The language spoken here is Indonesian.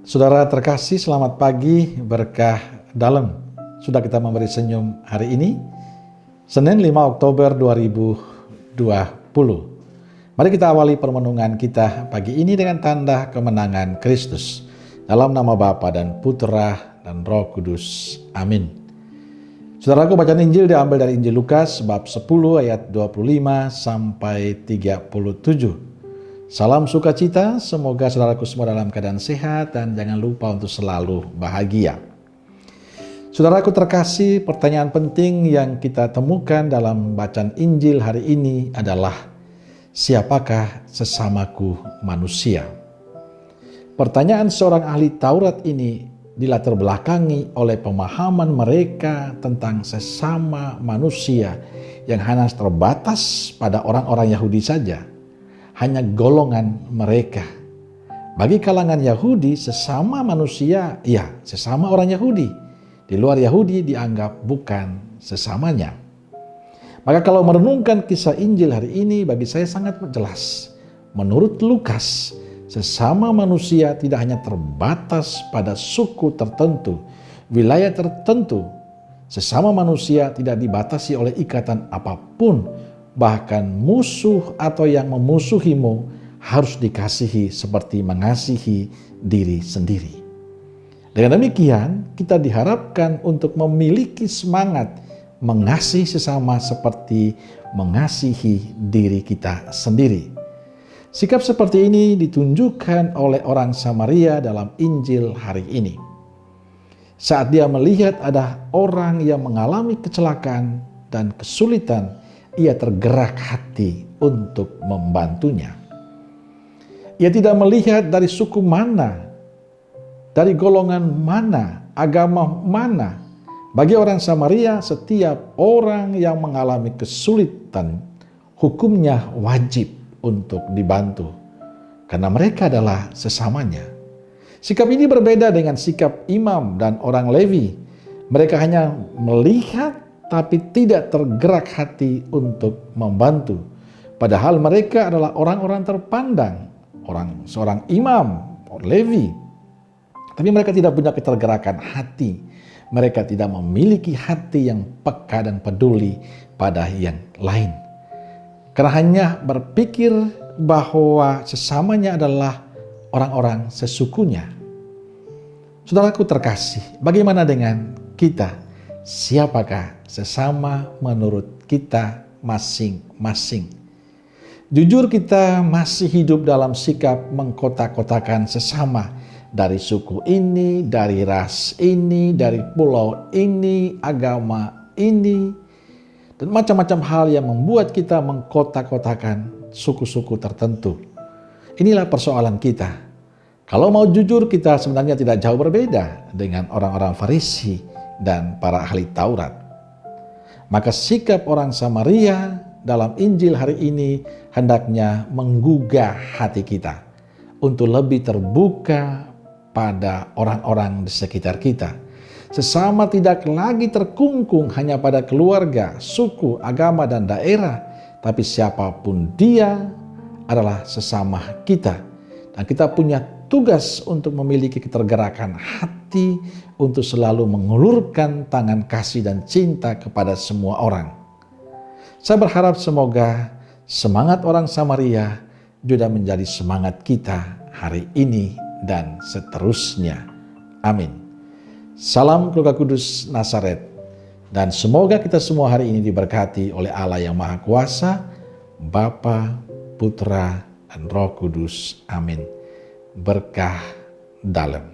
Saudara terkasih, selamat pagi, berkah dalam. Sudah kita memberi senyum hari ini, Senin 5 Oktober 2020. Mari kita awali permenungan kita pagi ini dengan tanda kemenangan Kristus. Dalam nama Bapa dan Putra dan Roh Kudus. Amin. Saudaraku, bacaan Injil diambil dari Injil Lukas bab 10 ayat 25 sampai 37. Salam sukacita, semoga saudaraku semua dalam keadaan sehat dan jangan lupa untuk selalu bahagia. Saudaraku terkasih, pertanyaan penting yang kita temukan dalam bacaan Injil hari ini adalah, siapakah sesamaku manusia? Pertanyaan seorang ahli Taurat ini dilatar belakangi oleh pemahaman mereka tentang sesama manusia yang hanya terbatas pada orang-orang Yahudi saja. Hanya golongan mereka. Bagi kalangan Yahudi, sesama manusia, ya sesama orang Yahudi. Di luar Yahudi dianggap bukan sesamanya. Maka kalau merenungkan kisah Injil hari ini, bagi saya sangat jelas. Menurut Lukas, sesama manusia tidak hanya terbatas pada suku tertentu, wilayah tertentu. Sesama manusia tidak dibatasi oleh ikatan apapun. Bahkan musuh atau yang memusuhimu harus dikasihi seperti mengasihi diri sendiri. Dengan demikian, kita diharapkan untuk memiliki semangat mengasihi sesama seperti mengasihi diri kita sendiri. Sikap seperti ini ditunjukkan oleh orang Samaria dalam Injil hari ini. Saat dia melihat ada orang yang mengalami kecelakaan dan kesulitan, ia tergerak hati untuk membantunya. Ia tidak melihat dari suku mana, dari golongan mana, agama mana. Bagi orang Samaria, setiap orang yang mengalami kesulitan, hukumnya wajib untuk dibantu. Karena mereka adalah sesamanya. Sikap ini berbeda dengan sikap imam dan orang Lewi. Mereka hanya melihat tapi tidak tergerak hati untuk membantu. Padahal mereka adalah orang-orang terpandang, seorang imam, Levi. Tapi mereka tidak punya ketergerakan hati. Mereka tidak memiliki hati yang peka dan peduli pada yang lain. Karena hanya berpikir bahwa sesamanya adalah orang-orang sesukunya. Saudaraku terkasih, bagaimana dengan kita? Siapakah sesama menurut kita masing-masing? Jujur, kita masih hidup dalam sikap mengkotak-kotakan sesama. Dari suku ini, dari ras ini, dari pulau ini, agama ini. Dan macam-macam hal yang membuat kita mengkotak-kotakan suku-suku tertentu. Inilah persoalan kita. Kalau mau jujur, kita sebenarnya tidak jauh berbeda dengan orang-orang Farisi dan para ahli Taurat. Maka sikap orang Samaria dalam Injil hari ini hendaknya menggugah hati kita untuk lebih terbuka pada orang-orang di sekitar kita. Sesama tidak lagi terkungkung hanya pada keluarga, suku, agama, dan daerah, tapi siapapun dia adalah sesama kita. Dan kita punya tugas untuk memiliki ketergerakan hati untuk selalu mengulurkan tangan kasih dan cinta kepada semua orang. Saya berharap semoga semangat orang Samaria juga menjadi semangat kita hari ini dan seterusnya. Amin. Salam keluarga kudus Nazaret. Dan semoga kita semua hari ini diberkati oleh Allah yang Maha Kuasa, Bapa, Putra, dan Roh Kudus. Amin. Berkah dalam.